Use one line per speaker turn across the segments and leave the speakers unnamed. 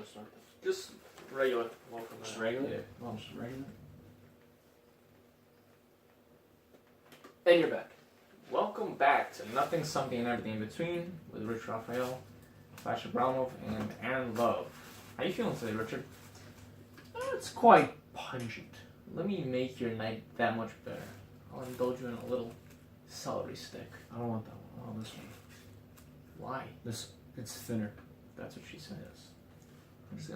to start this?
Just regular. Welcome.
Just regular?
Yeah.
Well, just regular.
And you're back. Welcome back to Nothing, Something, and Everything in Between with Rich Raphael, Sasha Brownov, and Aaron Love. How you feeling today, Richard?
It's quite pungent.
Let me make your night that much better. I'll indulge you in a little celery stick.
I don't want that one. I want this one.
Why?
It's thinner.
That's what she says.
Yes.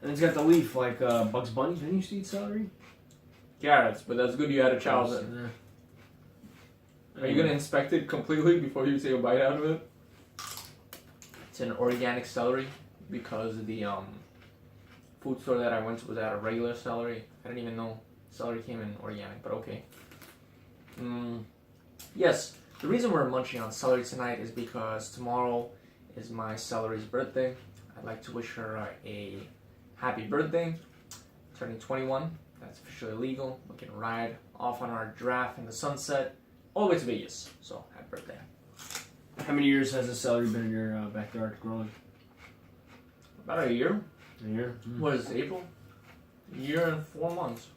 And it's got the leaf like Bugs Bunny. Didn't you used to eat celery?
Carrots, but that's good you had a childhood.
Yeah.
Are you going to inspect it completely before you take a bite out of it? It's an organic celery because the food store that I went to was out of regular celery. I didn't even know celery came in organic, but okay. Yes, the reason we're munching on celery tonight is because tomorrow is my celery's birthday. I'd like to wish her a happy birthday. Turning 21, that's officially legal. We can ride off on our giraffe in the sunset all the way to Vegas. So, happy birthday.
How many years has the celery been in your backyard growing?
About a year.
A year?
What is it, April? A year and 4 months.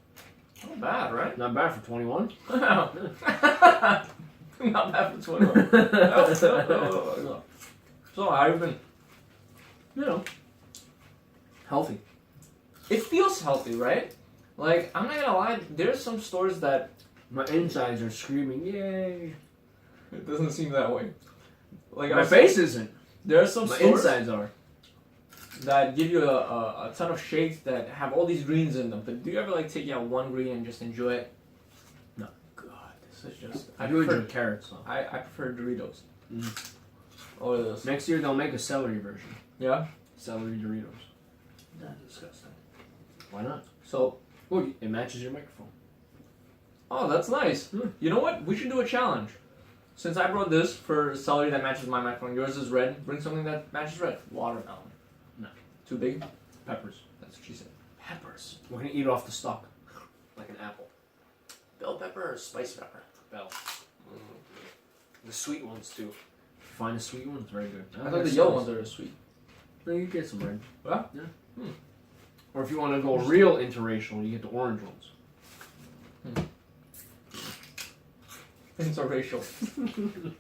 Not bad, right?
Not bad for 21.
Not bad for 21. So, how have you been?
You know, healthy.
It feels healthy, right? Like, I'm not gonna lie, there's some stores that...
My insides are screaming, yay.
It doesn't seem that way. Like
My face isn't.
There are some
My
stores
insides are.
that give you a ton of shakes that have all these greens in them. But do you ever like take out one green and just enjoy it?
No.
God, this is just...
I do enjoy carrots, though.
I prefer Doritos.
Mm.
Or those.
Next year they'll make a celery version.
Yeah?
Celery Doritos.
That's disgusting.
Why not?
So...
Look, it matches your microphone.
Oh, that's nice. You know what? We should do a challenge. Since I brought this for celery that matches my microphone, yours is red. Bring something that matches red. Watermelon.
No.
Too big?
Peppers.
That's what she said. Peppers.
We're gonna eat off the stalk. Like an apple.
Bell pepper or spice pepper?
Bell. The sweet ones, too. If you find a sweet one, it's very good.
I thought the yellow ones are sweet.
No, you get some red.
What?
Yeah. Or if you want to go real interracial, you get the orange ones.
Interracial.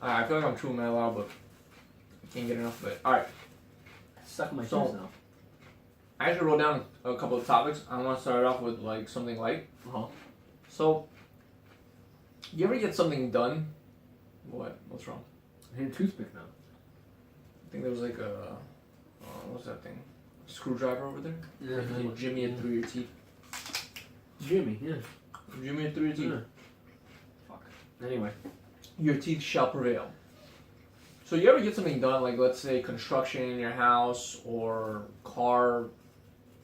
I feel like I'm chewing my loud, but I can't get enough of it. Alright.
Stuck in my
So-
teeth now.
I actually wrote down a couple of topics. I want to start off with like something light.
Uh-huh.
So, you ever get something done? What? What's wrong?
I need a toothpick now.
I think there was like a... what's that thing? Screwdriver over there?
Yeah.
You can jimmy it through your teeth.
Jimmy, yeah.
Jimmy it through your teeth.
Yeah. Fuck. Anyway.
Your teeth shall prevail. So you ever get something done, like let's say construction in your house or car,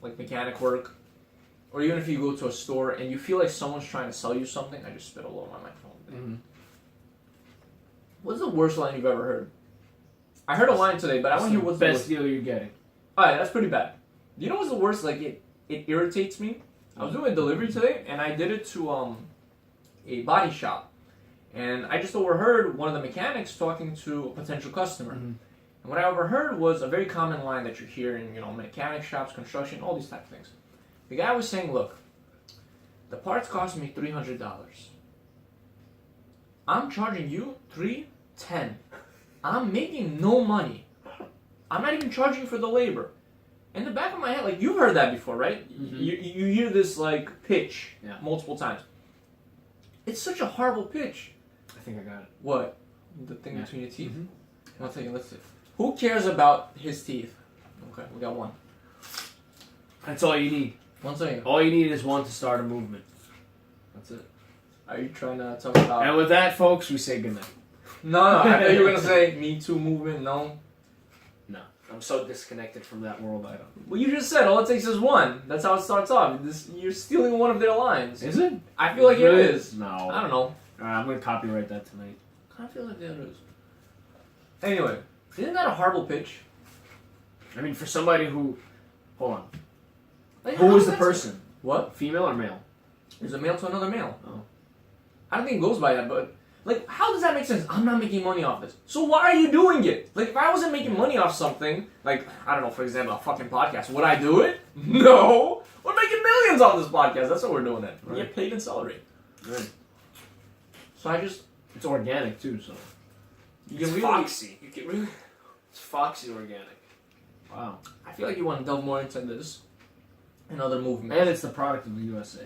like mechanic work, or even if you go to a store and you feel like someone's trying to sell you something, I just spit all over my microphone.
Mm-hmm.
What's the worst line you've ever heard? I heard a line today, but I want to hear what's the
best
worst.
deal you're getting.
Alright, that's pretty bad. You know what's the worst? Like it irritates me. I was doing a delivery today, and I did it to a body shop. And I just overheard one of the mechanics talking to a potential customer.
Mm-hmm.
And what I overheard was a very common line that you hear in, mechanic shops, construction, all these type of things. The guy was saying, look, the parts cost me $300. I'm charging you $310. I'm making no money. I'm not even charging for the labor. In the back of my head, like, you've heard that before, right?
Mm-hmm.
You hear this, like, pitch multiple times. It's such a horrible pitch.
I think I got it.
What? The thing between your teeth?
Mm-hmm.
One second, let's see. Who cares about his teeth? Okay, we got one.
That's all you need.
1 second.
All you need is one to start a movement. That's it.
Are you trying to talk about...
And with that, folks, we say goodnight.
No, I thought you were going to say Me Too movement, no?
No. I'm so disconnected from that world, I don't.
Well, you just said all it takes is one. That's how it starts off. You're stealing one of their lines.
Is it?
I feel like it is.
No.
I don't know.
Alright, I'm going to copyright that tonight.
I feel like it is. Anyway, isn't that a horrible pitch?
I mean, for somebody who... Hold on.
Like,
Who
how
was
is
the
that
person?
What?
Female or male?
There's a male to another male.
Oh.
I don't think it goes by that, but Like, how does that make sense? I'm not making money off this. So why are you doing it? Like, if I wasn't making money off something, like, I don't know, for example, a fucking podcast, would I do it? No! We're making millions off this podcast. That's what we're doing it. We get paid in salary.
Right.
So I just...
It's organic, too, so...
It's
foxy.
You can really...
It's foxy organic. Wow.
I feel like you want to delve more into this and other movements.
And it's the product of the USA.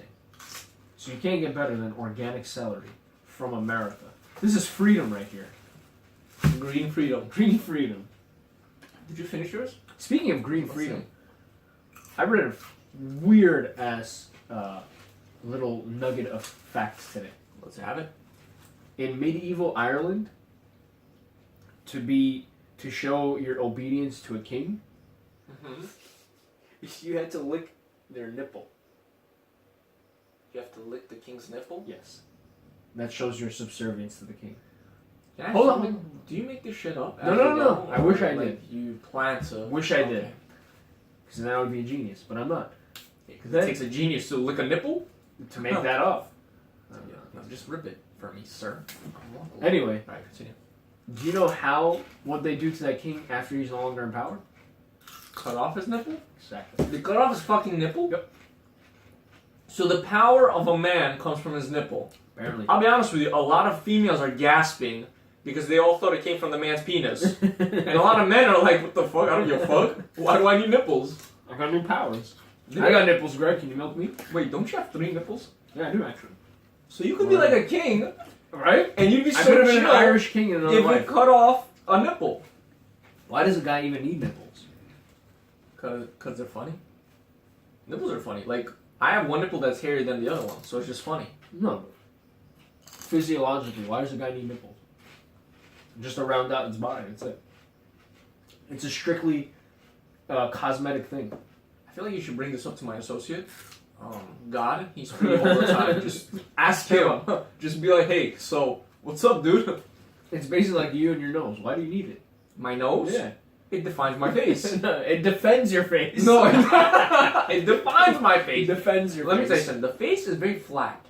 So you can't get better than organic celery from America. This is freedom right here.
Green freedom.
Green freedom.
Did you finish yours?
Speaking of green freedom, I read a weird ass little nugget of facts today.
Let's have it.
In medieval Ireland, to show your obedience to a king, you had to lick their nipple.
You have to lick the king's nipple?
Yes. That shows your subservience to the king.
Hold on. Do you make this shit up?
No. I wish I did.
You plan to.
Wish I did. Because then I would be a genius, but I'm not.
Because it takes a genius to lick a nipple?
To make that up.
No, just rip it for me, sir.
Anyway.
Alright, continue.
Do you know what they do to that king after he's no longer in power?
Cut off his nipple?
Exactly.
They cut off his fucking nipple?
Yep.
So the power of a man comes from his nipple.
Apparently.
I'll be honest with you, a lot of females are gasping because they all thought it came from the man's penis. And a lot of men are like, what the fuck? I don't give a fuck. Why do I need nipples?
I got new powers. I got nipples, Greg. Can you milk me?
Wait, don't you have 3 nipples?
Yeah, I do actually.
So you could be like a king,
right?
And you'd be so
I could have been an
chill
Irish king in another
if
life.
you cut off a nipple.
Why does a guy even need nipples?
Because they're funny. Nipples are funny. Like, I have one nipple that's hairier than the other one, so it's just funny.
No. Physiologically, why does a guy need nipples? Just to round out his body, that's it. It's a strictly cosmetic thing.
I feel like you should bring this up to my associate. God, he's free all the time. Just ask him. Just be like, hey, so, what's up, dude?
It's basically like you and your nose. Why do you need it?
My nose?
Yeah.
It defines my face.
No, it defends your face.
No, it defines my face.
It defends your
Let
face.
me tell you something. The face is very flat.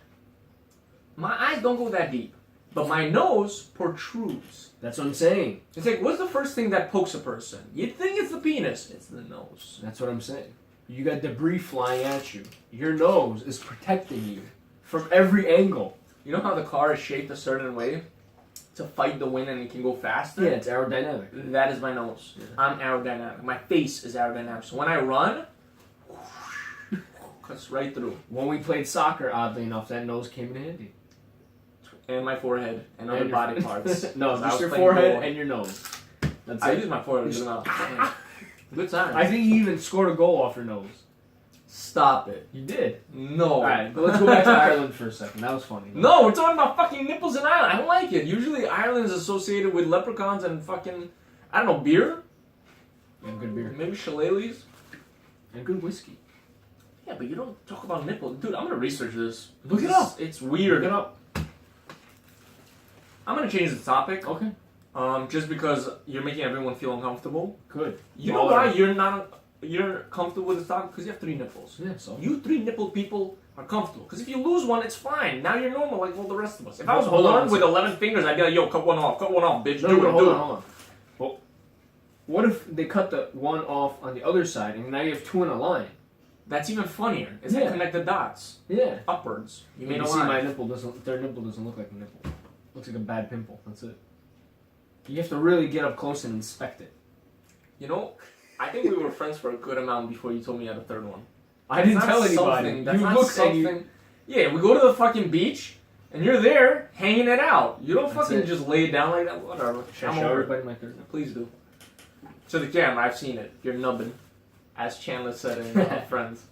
My eyes don't go that deep. But my nose protrudes.
That's what I'm saying.
It's like, what's the first thing that pokes a person? You'd think it's the penis. It's the nose.
That's what I'm saying. You got debris flying at you. Your nose is protecting you from every angle.
You know how the car is shaped a certain way to fight the wind and it can go faster?
Yeah, it's aerodynamic.
That is my nose.
Yeah.
I'm aerodynamic. My face is aerodynamic. So when I run, cuts right through.
When we played soccer, oddly enough, that nose came in handy.
And my forehead and other
your
body parts.
No,
I
just
was
your
playing
forehead
goal.
and your nose. That's
I
it.
use my forehead to get out. Good time.
I think you even scored a goal off your nose.
Stop it.
You did.
No.
Alright, but let's go back to Ireland for a second. That was funny.
No, we're talking about fucking nipples in Ireland. I don't like it. Usually Ireland is associated with leprechauns and fucking, I don't know, beer?
And good beer.
Maybe shillelaghs?
And good whiskey.
Yeah, but you don't talk about nipples. Dude, I'm gonna research this.
Look it up.
It's weird.
Look it up.
I'm gonna change the topic.
Okay.
Just because you're making everyone feel uncomfortable.
Good.
You know why you're comfortable with this topic? Because you have 3 nipples.
Yeah, so.
You 3 nipple people are comfortable. Because if you lose one, it's fine. Now you're normal like all the rest of us. If I was
Hold on
born with 11 fingers, I'd be like, yo, cut one off, bitch.
No, hold on. Well, what if they cut the one off on the other side and now you have 2 in a line?
That's even funnier. It's like connect the dots.
Yeah.
Upwards. You
You
made a
see
line.
my nipple doesn't, their nipple doesn't look like a nipple. Looks like a bad pimple. That's it. You have to really get up close and inspect it.
You know, I think we were friends for a good amount before you told me you had a 3rd one.
I didn't
That's
tell
not
anybody.
something- That's
You
not
looked
something.
and you...
Yeah, we go to the fucking beach, and you're there hanging it out. You don't
That's
fucking
it.
just lay it down like that. Whatever.
Should I
I'm
show
over it.
everybody my third?
Please do. To the camera, I've seen it. You're nubbin, as Chandler said in Friends.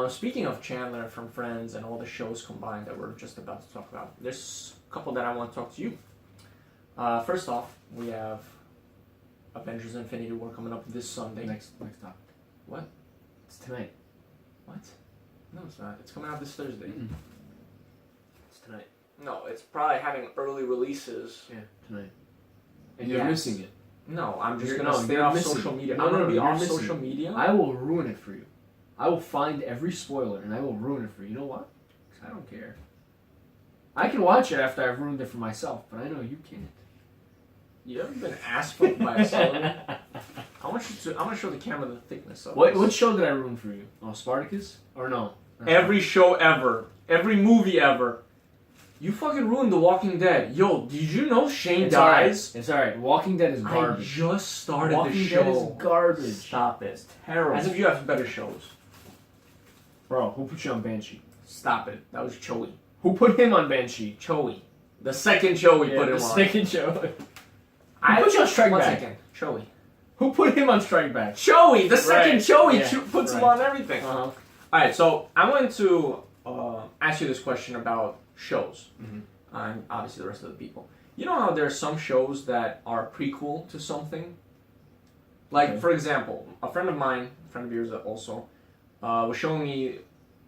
Speaking of Chandler from Friends and all the shows combined that we're just about to talk about, there's a couple that I want to talk to you. First off, we have Avengers Infinity War coming up this Sunday.
Next topic.
What?
It's tonight.
What? No, it's not. It's coming out this Thursday.
It's tonight.
No, it's probably having early releases.
Yeah, tonight. And you're missing it.
No, I'm just
You're-
going to
no,
stay
you're
off
missing
social
it.
media.
No,
I'm going to be
you're
off
missing
social
it.
media.
I will ruin it for you. I will find every spoiler and I will ruin it for you. You know what? Because I don't care. I can watch it after I've ruined it for myself, but I know you can't.
You ever been ass fucked by a celery? I want to show the camera the thickness of
What
this.
show did I ruin for you? Oh, Spartacus? Or no?
Every show ever. Every movie ever. You fucking ruined The Walking Dead. Yo, did you know Shane
It's
dies?
Alright. It's alright. Walking Dead is garbage.
I just started
Walking
the
Dead
show.
is garbage.
Stop it. It's terrible. As if you have better shows.
Bro, who put you on Banshee?
Stop it. That was Joey.
Who put him on Banshee?
Joey. The second show we put him
the
on.
second show.
I
Who put you on Strike
One
Back?
second. Joey.
Who put him on Strike Back?
Joey! The second
Right.
Joey
Yeah.
puts him
Right.
on everything.
Uh-huh.
Alright, so I wanted to ask you this question about shows.
Mhm.
And obviously the rest of the people. You know how there are some shows that are prequel to something? Like,
Okay.
for example, a friend of mine, a friend of yours also, was showing me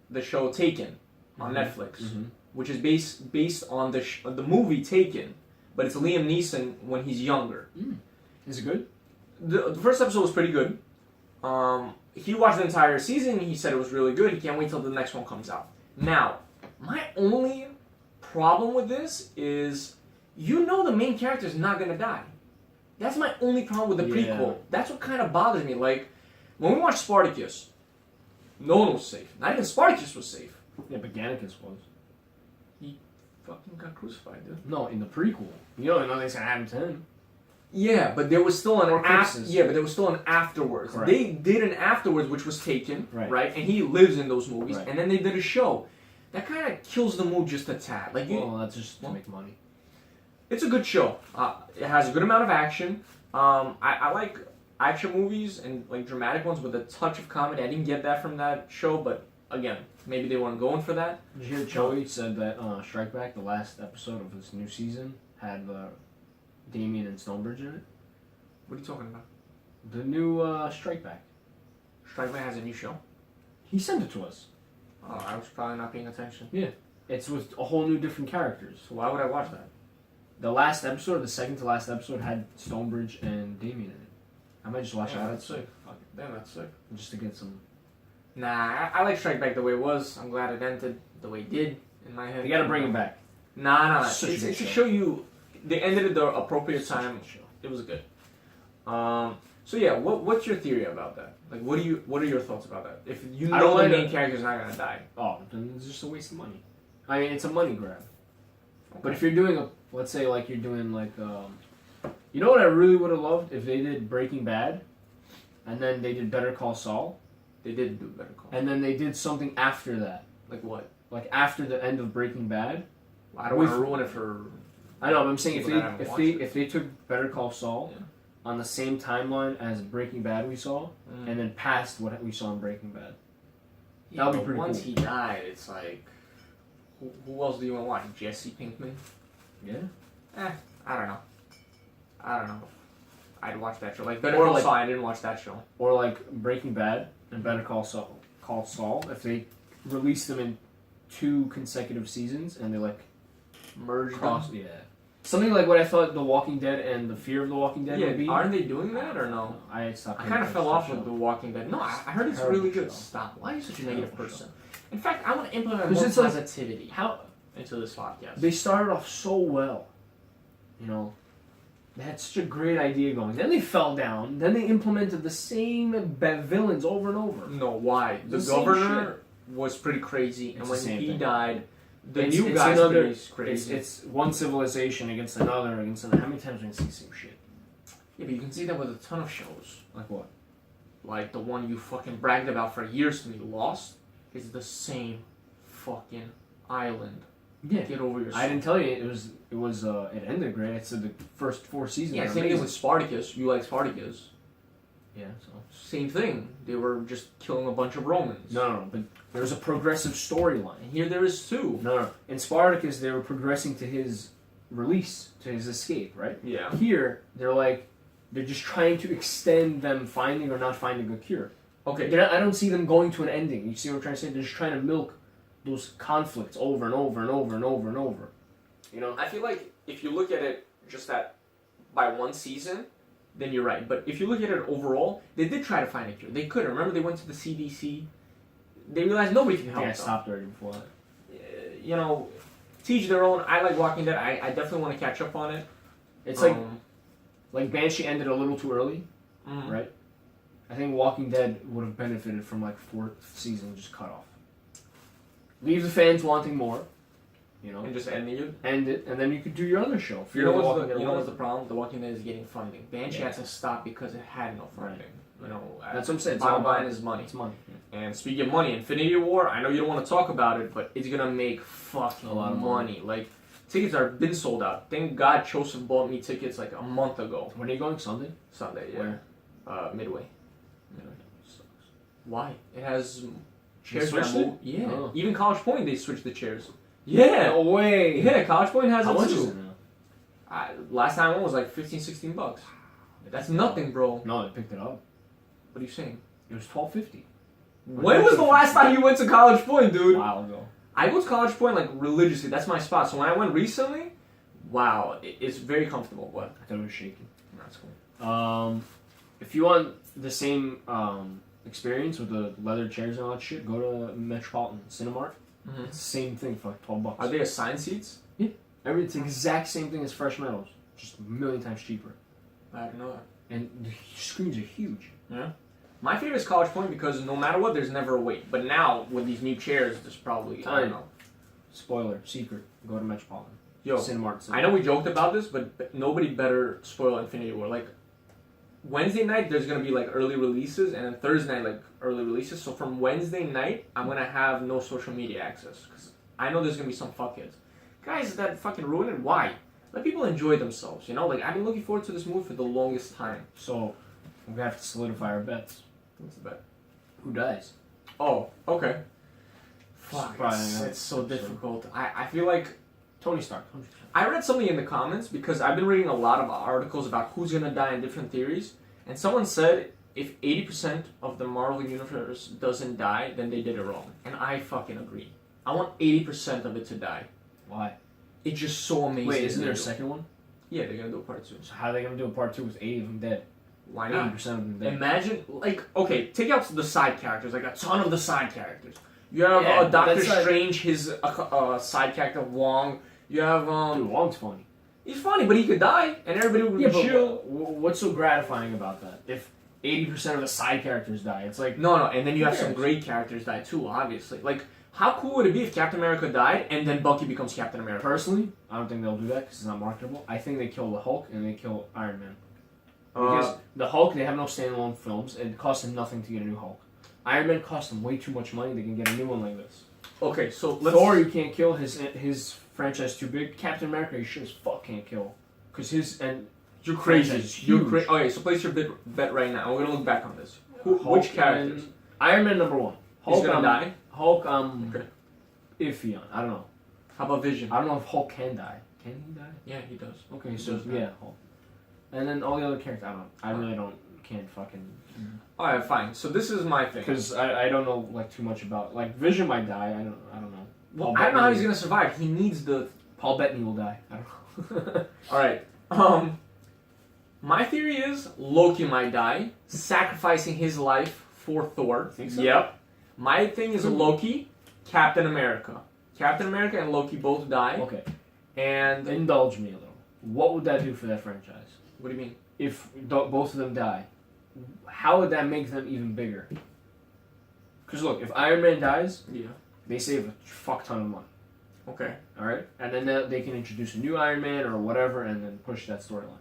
the show Taken on
Mhm.
Netflix,
Mhm.
which is based on the movie Taken, but it's Liam Neeson when he's younger.
Is it good?
The first episode was pretty good. He watched the entire season. He said it was really good. He can't wait till the next one comes out. Now, my only problem with this is, you know, the main character is not gonna die. That's my only problem with the
Yeah.
prequel. That's what kind of bothers me. Like, when we watched Spartacus, no one was safe. Not even Spartacus was safe.
Yeah, but Gannicus was.
Fucking got crucified, dude.
No, in the prequel. You don't know nothing's gonna happen to him.
Yeah, but there was still an
Or corpses.
Yeah, but there was still an afterwards.
Correct.
They did an afterwards, which was Taken,
Right.
And he lives in those movies,
Right.
and then they did a show. That kind of kills the mood just a tad. Like,
Well, that's just to make money.
it's a good show. It has a good amount of action. I like action movies and like dramatic ones with a touch of comedy. I didn't get that from that show, but again, maybe they weren't going for that.
Did you hear Joey said that Strike Back, the last episode of this new season, had Damien and Stonebridge in it?
What are you talking about?
The new Strike Back.
Strike Back has a new show.
He sent it to us.
Oh, I was probably not paying attention.
It's with a whole new different characters.
So why would I watch that?
The last episode, the second to last episode, had Stonebridge and Damien in it. I might just watch
Yeah,
it.
that's sick. Fuck it. Damn, that's sick.
Just to get some.
Nah, I like Strike Back the way it was. I'm glad it ended the way it did in my head.
You gotta bring him back.
Nah.
Such a
It's
good
to
show.
show you they ended it the appropriate
Such a
time.
good show.
It was good. So yeah, what's your theory about that? Like, what are your thoughts about that? If you
I
know
don't
the
like
main
it.
character's not gonna die,
Oh, then it's just a waste of money. I mean, it's a money grab. But if you're doing let's say like you're doing like, you know what I really would have loved if they did Breaking Bad, and then they did Better Call Saul,
they did do Better Call.
and then they did something after that,
Like what?
like after the end of Breaking Bad.
I don't want to ruin it for.
I know, but I'm saying
People that haven't watched it.
if they took Better Call Saul
Yeah.
on the same timeline as Breaking Bad we saw,
Mm.
and then past what we saw in Breaking Bad.
Yeah,
That would be
but
pretty
once
cool.
he died, it's like, who else do you want to watch? Jesse Pinkman?
Yeah.
I don't know. I'd watch that show. Like Better
Or
Call
like-
Saul, I didn't watch that show.
Or like Breaking Bad and Better Call Saul, if they released them in 2 consecutive seasons and they like
Merge
cross, yeah, something like what I thought The Walking Dead and The Fear of the Walking Dead would be.
Yeah, aren't they doing that or no?
I stopped.
I
paying
kind of fell
attention
off
to
with
the
The
show.
Walking Dead. No, I heard it's
Terrible
really good.
show.
Stop. Why are you such a negative
Terrible
person? In fact, I want to implement
'Cause
more
it's like-
positivity
How
into this podcast.
they started off so well, you know. They had such a great idea going. Then they fell down. Then they implemented the same villains over and over.
No, why? The
It's the same
governor was pretty crazy,
It's
and
the
when
same
he
thing.
died, the
It's
new guy's
another-
pretty crazy.
It's one civilization against another against another. How many times are we gonna see the same shit?
Yeah, but you can see that with a ton of shows.
Like what?
Like the one you fucking bragged about for years to me, Lost, is the same fucking island.
Yeah.
Get over yourself.
I didn't tell you it ended great. I said the first 4 seasons.
Yeah,
are
same thing
amazing.
with Spartacus. You like Spartacus.
Yeah, so
Same thing. They were just killing a bunch of Romans.
no, but there was a progressive storyline.
And here there is too.
No. In Spartacus, they were progressing to his release, to his escape, right?
Yeah.
Here, they're just trying to extend them finding or not finding a cure.
Okay.
I don't see them going to an ending. You see what I'm trying to say? They're just trying to milk those conflicts over and over and over and over and over. You know?
I feel like if you look at it just by one season, then you're right. But if you look at it overall, they did try to find a cure. They couldn't. Remember, they went to the CDC. They realized nobody can help
Yeah, I
them.
stopped already before that.
You know, Teach their own. I like Walking Dead. I definitely want to catch up on it.
It's like Banshee ended a little too early, right? I think Walking Dead would have benefited from like 4th season just cut off. Leave the fans wanting more, you know,
and just end it.
End it, and then you could do your other show.
You know what's the problem? The Walking Dead is getting funding. Banshee had to stop because it had no funding. Right. You know,
that's what I'm saying.
Bottom line is money.
It's money. Yeah.
And speaking of money, Infinity War. I know you don't want to talk about it, but it's gonna make fucking a lot of money. Like tickets are been sold out. Thank God Joseph bought me tickets like a month ago.
When are you going? Sunday.
Sunday, yeah.
Where?
Midway. Why? It has chairs
switched
that
it?
move. Yeah.
Oh.
Even College Point they switched the chairs. Yeah.
No way.
Yeah, College Point has
How
it
much
too.
is it now?
Last time I went was like $15-$16. That's nothing, bro.
No, I picked it up.
What are you saying?
It was $12.50.
When was the last time you went to College Point, dude?
A while ago.
I go to College Point like religiously. That's my spot. So when I went recently, wow, it's very comfortable. What?
I thought it was shaking.
That's cool.
If you want the same experience with the leather chairs and all that shit, go to Metropolitan Cinemark.
Mm-hmm.
It's the same thing for like $12.
Are they assigned seats?
Yeah. It's the exact same thing as Fresh Meadows, just a million times cheaper.
I didn't know that.
And the screens are huge.
Yeah. My favorite is College Point because no matter what, there's never a wait. But now with these new chairs, there's probably I don't know.
Spoiler, secret. Go to Metropolitan.
Yo,
Cinemark.
I know we joked about this, but nobody better spoil Infinity War. Like Wednesday night, there's gonna be like early releases, and then Thursday night, like early releases. So from Wednesday night, I'm gonna have no social media access because I know there's gonna be some fuckheads, guys that fucking ruin it. Why? Let people enjoy themselves. You know, like I've been looking forward to this movie for the longest time.
So we have to solidify our bets.
What's the bet?
Who dies?
Oh, okay. Fuck,
Surprising,
it's so difficult. I feel like
Tony Stark.
I read something in the comments because I've been reading a lot of articles about who's gonna die in different theories, and someone said if 80% of the Marvel universe doesn't die, then they did it wrong, and I fucking agree. I want 80% of it to die.
Why?
It's just so amazing.
Wait, isn't there a second one?
Yeah, they're gonna do a part 2.
So how are they gonna do a part 2 with 80 of them dead?
Why not?
80% of them dead.
Imagine, like, okay, take out the side characters, like a ton of the side characters. You have Doctor Strange, his side character Wong. You have
Dude, Wong's funny.
He's funny, but he could die, and everybody would be chill.
What's so gratifying about that? If 80% of the side characters die, it's like
no, and then you have some great characters die too. Obviously, like how cool would it be if Captain America died and then Bucky becomes Captain America?
Personally, I don't think they'll do that because it's not marketable. I think they kill the Hulk and they kill Iron Man. Because the Hulk, they have no standalone films. It costs them nothing to get a new Hulk. Iron Man costs them way too much money. They can get a new one like this.
Okay, so
Thor, you can't kill. His franchise too big. Captain America, you sure as fuck can't kill. Because his and
you're crazy. You're crazy. Okay, so place your bet right now. We're gonna look back on this. Which characters?
Iron Man number 1. Hulk,
he's gonna die.
Hulk, iffy on. I don't know.
How about Vision?
I don't know if Hulk can die. Can he die?
Yeah, he does.
Okay,
he
so
does
yeah, Hulk. And then all the other characters, I don't know. I really can't fucking.
Alright, fine. So this is my thing.
Because I don't know like too much about like Vision might die. I don't know.
Well, I don't know how he's gonna survive. He needs the.
Paul Bettany will die. I don't know.
All right. My theory is Loki might die, sacrificing his life for Thor.
Think so?
Yep. My thing is Loki, Captain America. Captain America and Loki both die.
Okay.
And
indulge me a little. What would that do for that franchise?
What do you mean?
If both of them die, how would that make them even bigger? Because look, if Iron Man dies, they save a fuck ton of money.
Okay.
All right, and then they can introduce a new Iron Man or whatever, and then push that storyline.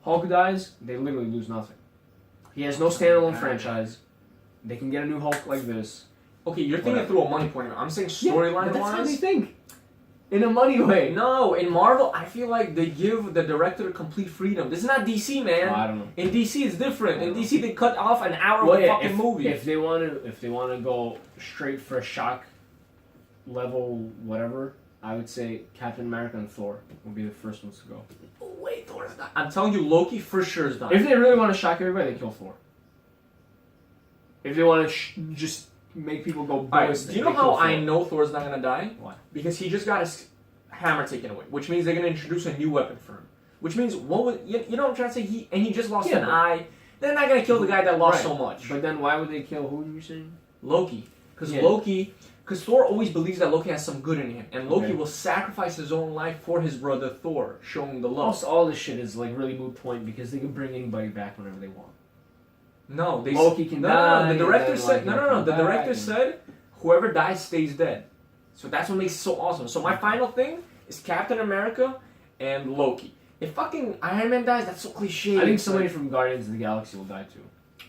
Hulk dies, they literally lose nothing. He has no standalone franchise. They can get a new Hulk like this.
Okay, you're thinking through a money point of view. I'm saying storyline wise.
That's how they think. In a money way.
No, in Marvel, I feel like they give the director complete freedom. This is not DC, man.
I don't know.
In DC, it's different. In DC, they cut off an hour of the fucking movie.
If they want to go straight for a shock level, whatever, I would say Captain America and Thor will be the first ones to go.
Oh, wait, Thor's not. I'm telling you, Loki for sure is done.
If they really want to shock everybody, they kill Thor. If they want to just make people go ballistic.
Do you know how I know Thor's not gonna die?
Why?
Because he just got his hammer taken away, which means they're gonna introduce a new weapon for him. Which means you know what I'm trying to say? He just lost an eye. They're not gonna kill the guy that lost so much.
But then why would they kill who are you saying?
Loki. Because Loki, Because Thor always believes that Loki has some good in him, and Loki
Okay.
will sacrifice his own life for his brother Thor, showing the love.
Almost all this shit is like really moot point because they can bring anybody back whenever they want.
No, they
Loki can
no,
die.
No, the director
and then,
said
like,
no.
he'll
The
come
director
back
said whoever dies stays dead. So that's what makes it so awesome. So my final thing is Captain America and Loki. If fucking Iron Man dies, that's so cliche.
I think
It's
somebody
like,
from Guardians of the Galaxy will die too.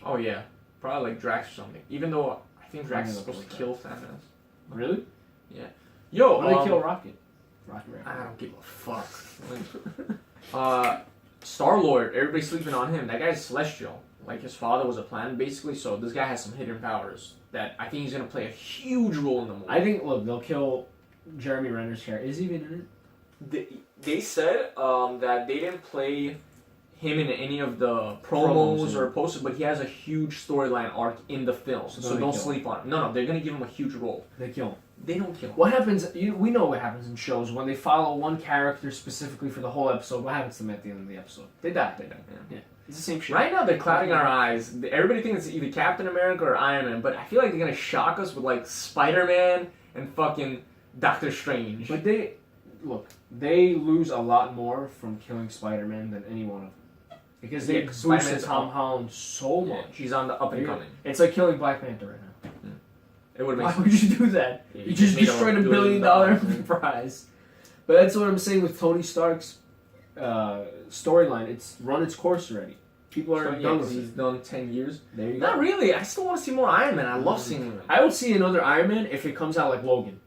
oh yeah, probably like Drax or something. Even though I think Drax is
Yeah,
supposed to
like
kill Thanos.
Really?
Yo,
Why do they kill Rocket? Rocket
I
Raccoon.
don't give a fuck. Star Lord, everybody's sleeping on him. That guy's celestial. Like his father was a planet basically, so this guy has some hidden powers that I think he's gonna play a huge role in the movie.
I think they'll kill Jeremy Renner's character. Is he even in it?
They said that they didn't play him in any of the promos
yeah.
or posters, but he has a huge storyline arc in the film, so
they
don't
kill
sleep on it. No, they're gonna give him a huge role.
They kill him.
They don't kill him.
What happens? We know what happens in shows when they follow one character specifically for the whole episode. What happens to them at the end of the episode? They die.
Yeah.
It's the same shit.
Right now they're clouding our eyes. Everybody thinks it's either Captain America or Iron Man, but I feel like they're gonna shock us with like Spider-Man and fucking Doctor Strange.
But they lose a lot more from killing Spider-Man than any one of them. Because they
Yeah, 'cause
boosted
Spider-Man's
Tom
up.
Holland so
Yeah,
much.
he's on the up and coming.
It's like killing Black Panther right now.
It would
Why
make
would you do that?
Yeah,
you just
made
destroyed $1 billion prize. But that's what I'm saying with Tony Stark's storyline. It's run its course already. People are done with
he's
it.
done 10 years.
There you
Not
go.
really. I still want to see more Iron Man. I love seeing him.
I would see another Iron Man if it comes out like Logan.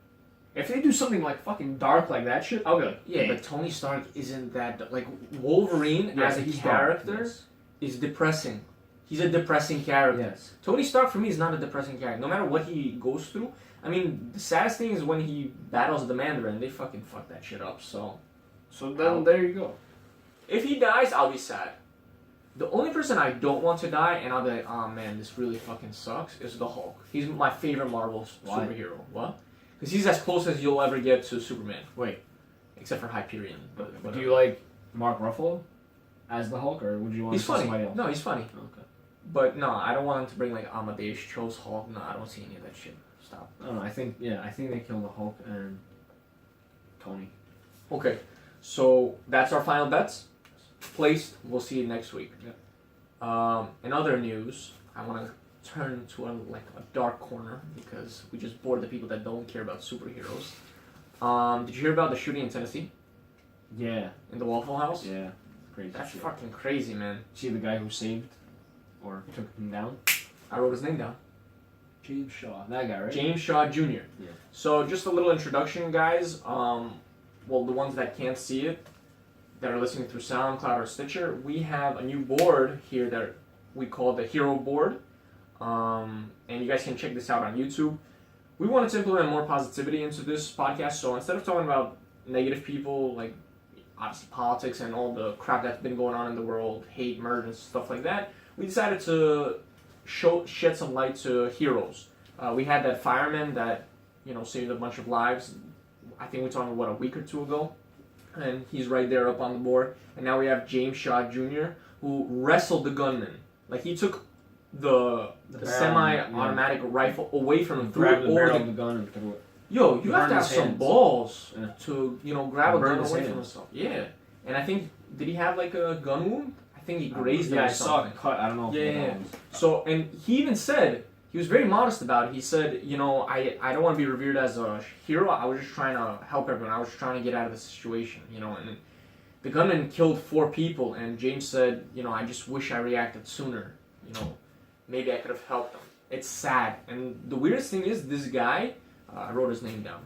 If they do something like fucking dark like that shit, I'll be like,
Yeah, but Tony Stark isn't that like Wolverine
Yeah,
as a
he's
character
dark, yes.
is depressing. He's a depressing character.
Yes.
Tony Stark for me is not a depressing character. No matter what he goes through. I mean, the saddest thing is when he battles the Mandarin. They fucking fuck that shit up. So
then there you go.
if he dies, I'll be sad. The only person I don't want to die, and I'll be like, oh man, this really fucking sucks, is the Hulk. He's my favorite Marvel
Why?
superhero. What? Because he's as close as you'll ever get to Superman.
Wait.
Except for Hyperion. But
Do you like Mark Ruffalo as the Hulk, or would you want
he's
to see
funny.
somebody else?
No, he's funny.
Okay.
But no, I don't want him to bring like Amadeus Cho's Hulk. No, I don't see any of that shit. Stop.
I don't know. I think they killed the Hulk and Tony.
Okay, so that's our final bets. Placed. We'll see you next week. In other news, I want to turn to a dark corner because we just bored the people that don't care about superheroes. Did you hear about the shooting in Tennessee
Yeah.
in the Waffle House?
Yeah. Crazy.
That's
shit.
fucking crazy, man.
See the guy who saved or took him down?
I wrote his name down.
James Shaw. That guy, right?
James Shaw Jr.
Yeah.
So just a little introduction, guys. Well, the ones that can't see it, that are listening through SoundCloud or Stitcher, we have a new board here that we call the Hero Board. And you guys can check this out on YouTube. We wanted to implement more positivity into this podcast, so instead of talking about negative people, like obviously politics and all the crap that's been going on in the world, hate, murder, and stuff like that, we decided to shed some light to heroes. We had that fireman that, saved a bunch of lives. I think we talked about a week or two ago, and he's right there up on the board. And now we have James Shaw Jr., who wrestled the gunman. Like he took the
barrel,
semi-automatic rifle away from him, threw
Grab
it
the barrel
over
of the gun and threw it.
Yo, you have
Burned
to have
his
some
hands.
balls
Yeah.
to grab a
Burned
gun
his
away
hands.
from himself. Yeah, and I think did he have like a gun wound? I think he grazed him.
Yeah,
or
I saw
something.
it cut. I don't know.
Yeah. So, and he even said, he was very modest about it. He said, I don't want to be revered as a hero. I was just trying to help everyone. I was just trying to get out of the situation, And the gunman killed 4 people, and James said, I just wish I reacted sooner. Maybe I could have helped them. It's sad. And the weirdest thing is, this guy, I wrote his name down.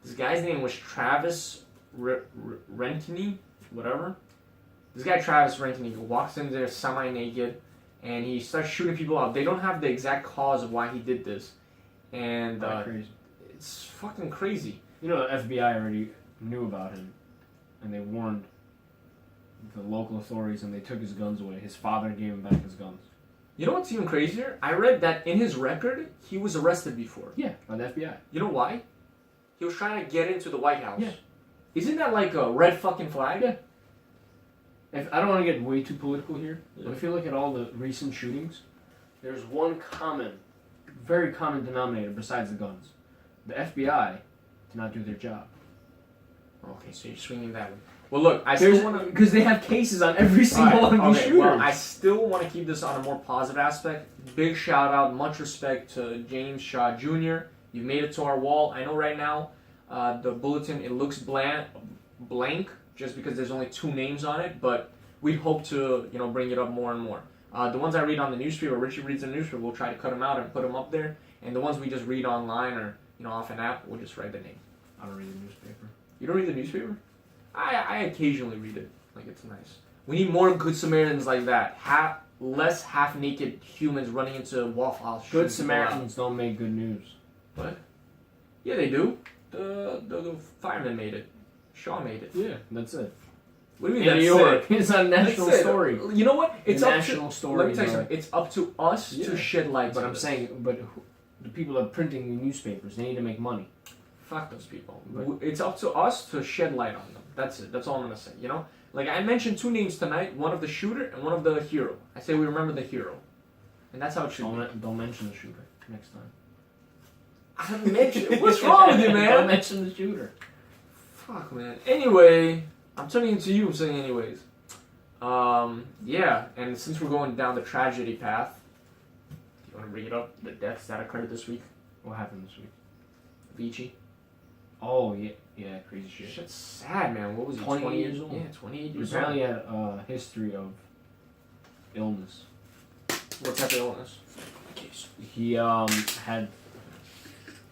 This guy's name was Travis Rentini, whatever. This guy, Travis Rentini, walks in there semi-naked, and he starts shooting people out. They don't have the exact cause of why he did this. And
Crazy.
it's fucking crazy.
The FBI already knew about him, and they warned the local authorities, and they took his guns away. His father gave him back his guns.
You know what's even crazier? I read that in his record, he was arrested before.
Yeah, by the FBI.
You know why? He was trying to get into the White House.
Yeah.
Isn't that like a red fucking flag?
Yeah. I don't want to get way too political here,
Yeah.
but if you look at all the recent shootings, there's one very common denominator besides the guns. the FBI to not do their job.
Okay, so you're swinging that way. Well, look, I still want to...
Because they have cases on every single one of these shooters.
Well, I still want to keep this on a more positive aspect. Big shout out, much respect to James Shaw Jr. You've made it to our wall. I know right now the bulletin, it looks blank just because there's only 2 names on it, but we'd hope to, bring it up more and more. The ones I read on the newspaper, Richie reads the newspaper, we'll try to cut them out and put them up there. And the ones we just read online or, off an app, we'll just write the name.
I don't read the newspaper.
You don't read the newspaper? I occasionally read it. Like, it's nice. We need more Good Samaritans like that. Less half-naked humans running into Waffle House.
Good Samaritans don't make good news.
What? Yeah, they do. The fireman made it. Shaw made it.
Yeah, that's it.
What do you mean
in
that's
New York.
it?
It's a national story.
You know what? It's up
national
to,
story.
Let me tell you something. It's up to us to shed light
But
on
I'm
this.
saying, the people that are printing the newspapers, they need to make money.
Fuck those people.
But
It's up to us to shed light on them. That's it. That's all I'm gonna say. Like I mentioned 2 names tonight. One of the shooter and one of the hero. I say we remember the hero, and that's how it should be.
Don't mention the shooter next time.
I mentioned. What's wrong with you, man?
Don't mention the shooter.
Fuck, man. Anyway, I'm turning into you. I'm saying anyways. Yeah. And since we're going down the tragedy path, do you want to bring it up? The deaths that occurred this week.
What happened this week?
Avicii.
Oh yeah, crazy shit.
Shit's sad, man. What was he?
20 years old.
Yeah, 28
He
years
apparently
old.
had a history of illness.
What type of illness?
He had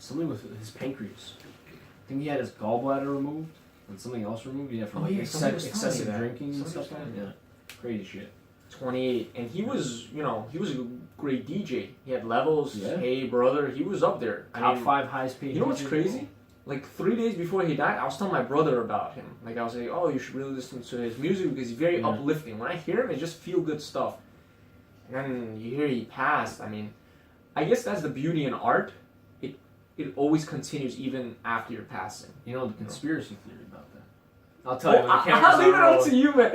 something with his pancreas. I think he had his gallbladder removed and something else removed. Yeah, from
somebody was telling me
excessive
that.
drinking and
Somebody
stuff
was
like
telling
that. Yeah, crazy shit.
28, and he was, he was a great DJ. He had levels.
Yeah.
Hey, brother, he was up there.
Top 5 highest paid.
You know what's
DJ
crazy? Like 3 days before he died, I was telling my brother about him. Like I was like, oh, you should really listen to his music because he's very uplifting. When I hear him, it just feel good stuff. And then you hear he passed. I mean, I guess that's the beauty in art. It always continues even after your passing.
You know the conspiracy theory about that. I'll tell you. When the
I'll
cameras
leave it
are
up to you, man.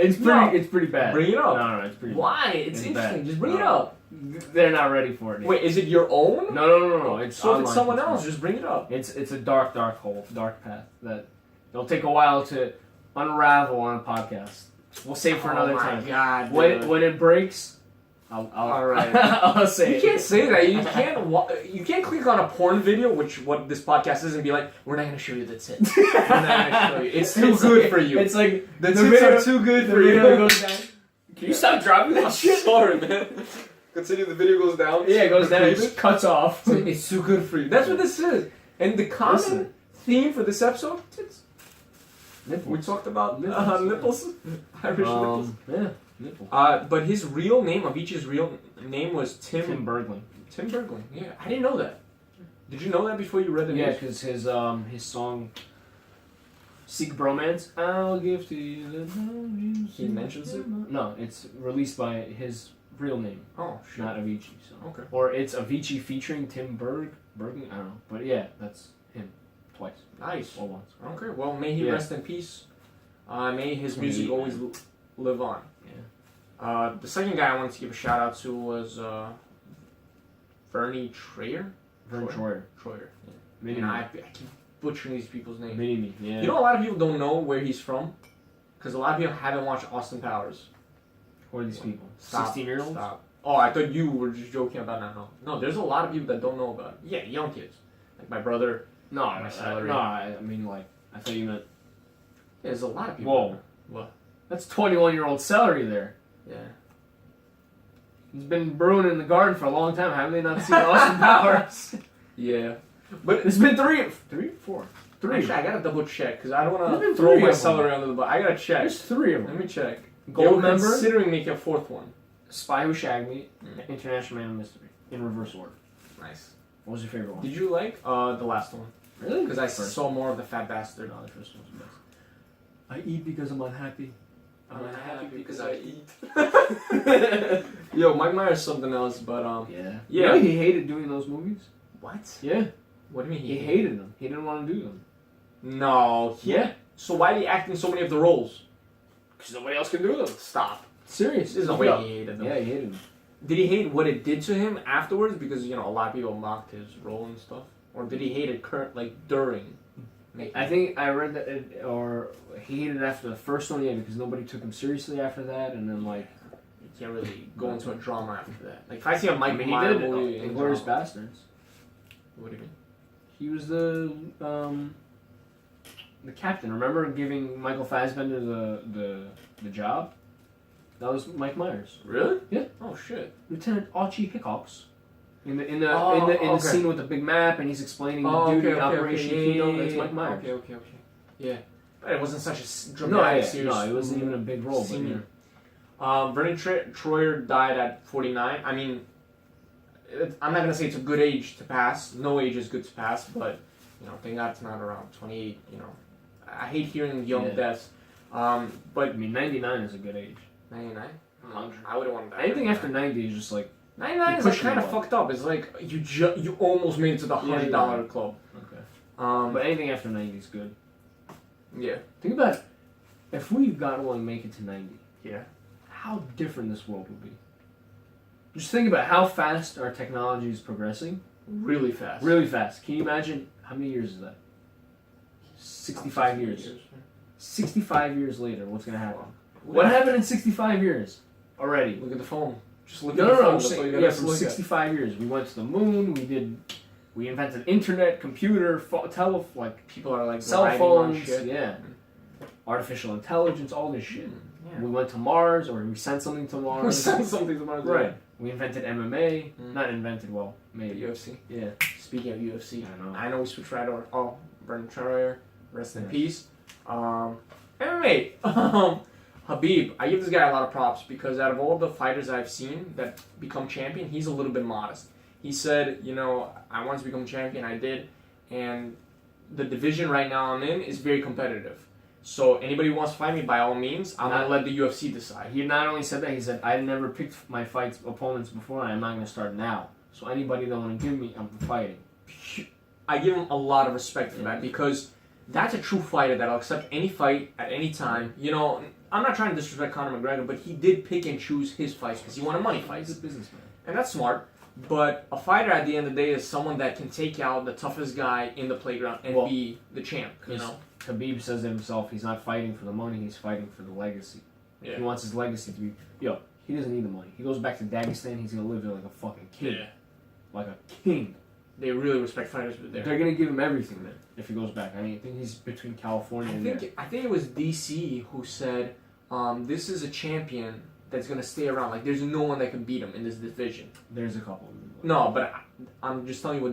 It's pretty bad.
Bring it up.
No, it's pretty.
Why? It's interesting.
bad.
Just bring it up.
They're not ready for it. Yet.
Wait, is it your own?
No. It's
so if it's
online
someone
conspiracy.
else, just bring it up.
It's a dark hole, dark path that it'll take a while to unravel on a podcast. We'll save for another time.
God,
When it breaks, I'll
all right.
I'll say
You can't say that. You can't click on a porn video, which what this podcast is, and be like, "We're not going to show you the tits. We're not going to show you. It's too good for you.
It's like
the tits are too good for you."
Goes down. Can you stop dropping that shit?
Sorry, man. Continue. The video goes down.
Yeah, it goes down. It just cuts off.
It's too good for you. That's what this is. And the common theme for this episode, tits.
Nipples.
We talked about
Nipples.
nipples. Irish nipples.
Yeah, nipples.
But his real name, Avicii's real name was
Tim Bergling.
Tim Bergling. Yeah, I didn't know that. Did you know that before you read the news?
Yeah, because his song "Seek Bromance," I'll give to you the love you.
He mentions it?
No, it's released by his real name,
Oh, shit.
not Avicii. So.
Okay.
Or it's Avicii featuring Tim Bergling. I don't know, but yeah, that's him twice
Nice.
or once.
Okay, well, may he rest in peace. May his music always live on.
Yeah.
The second guy I wanted to give a shout out to was Verne Troyer.
Verne Troyer.
Troyer. Yeah.
Mini
And I keep butchering these people's names.
Me. Yeah.
You know, a lot of people don't know where he's from because a lot of people haven't watched Austin Powers.
Who are these people?
Stop.
16-year-olds?
Stop. Oh, I thought you were just joking about that. No, there's a lot of people that don't know about it. Yeah, young kids. Like my brother.
No,
My salary.
I mean like I thought you meant.
Yeah, there's a lot of people.
Whoa.
What?
That's 21-year-old celery there.
Yeah.
He's been brewing in the garden for a long time. Haven't they not seen Austin Powers?
Yeah. But
It's been three, 4, 3.
actually, I gotta double check because I don't want
There's
to
been
throw
3
my
of them.
celery under the bus. I gotta check.
There's 3 of
Let
them.
me check.
Gold
They were
member,
considering making a 4th one.
Spy Who Shagged Me, International Man of Mystery, in reverse order.
Nice.
What was your favorite one?
Did you like the last one?
Really?
Because I
First
saw more of the fat bastard.
No, the first one's the best. I eat because I'm unhappy.
I'm unhappy because I eat. Yo, Mike Myers is something else, but
Yeah.
Yeah.
You know he hated doing those movies?
What?
Yeah.
What do you mean
He hated them. He didn't want to do them.
No.
Yeah.
So why did he act in so many of the roles?
Because nobody else can do them.
Stop.
Serious.
There's no way he hated them.
Yeah, he hated them.
Did he hate what it did to him afterwards? Because, a lot of people mocked his role and stuff. or did he hate it during?
I think I read that, or he hated it after the first one, yeah, because nobody took him seriously after that, and then like
you can't really go into a drama after that. Like if I see a Michael
he
Myers
did
movie,
Inglourious Bastards.
What do you mean?
He was the captain. Remember giving Michael Fassbender the job? That was Mike Myers.
Really?
Yeah.
Oh shit.
Lieutenant Archie Hickox. In the scene with the big map, and he's explaining the duty and Operation Kino. That's Mike Myers.
Okay. Yeah. But it wasn't such a dramatic serious.
No, it wasn't even a big role.
Senior. Verne Troyer died at 49. I mean, I'm not gonna say it's a good age to pass. No age is good to pass, but thank God it's not around 28. I hate hearing young deaths. But
I mean, 99 is a good age.
99. I wouldn't want that.
Anything after 90 is just like
99 is kind of fucked up. It's like you almost made it to the $100 club.
Okay.
But
anything after 90 is good.
Yeah.
Think about it. If we've got to make it to 90.
Yeah.
How different this world would be. Just think about how fast our technology is progressing.
Really fast.
Really fast. Can you imagine how many years is that? 65 years. 65 years later, what's going to happen? What happened in 65 years already?
Look at the phone. Just look
No,
at the phone.
I'm saying, from 65 years. We went to the moon, we invented internet, computer,
people are like
cell phones,
shit.
yeah. Artificial intelligence, all this shit.
Yeah.
We went to Mars, or we sent something to Mars.
We sent something to Mars.
Right. We invented MMA. Not invented, well, maybe.
UFC.
Yeah.
Speaking of UFC,
I know
we switched right over. Oh, Verne Troyer, rest in peace. MMA. Habib, I give this guy a lot of props because out of all the fighters I've seen that become champion, he's a little bit modest. He said, I wanted to become champion, I did, and the division right now I'm in is very competitive. So anybody who wants to fight me, by all means, I'm going to let the UFC decide.
He not only said that, he said, I never picked my opponents before, and I'm not going to start now. So anybody that want to give me, I'm fighting.
I give him a lot of respect for that because that's a true fighter that'll accept any fight at any time. I'm not trying to disrespect Conor McGregor, but he did pick and choose his fights because he wanted money fights.
He's a businessman.
And that's smart. But a fighter at the end of the day is someone that can take out the toughest guy in the playground and be the champ,
Khabib says to himself, he's not fighting for the money, he's fighting for the legacy.
Yeah.
He wants his legacy to be, he doesn't need the money. He goes back to Dagestan, he's going to live there like a fucking king.
Yeah.
Like a king.
They really respect fighters there.
They're going to give him everything, man, if he goes back. I think he's between California and there.
I think it was DC who said, this is a champion that's going to stay around. Like, there's no one that can beat him in this division.
There's a couple of them.
No, but I'm just telling you what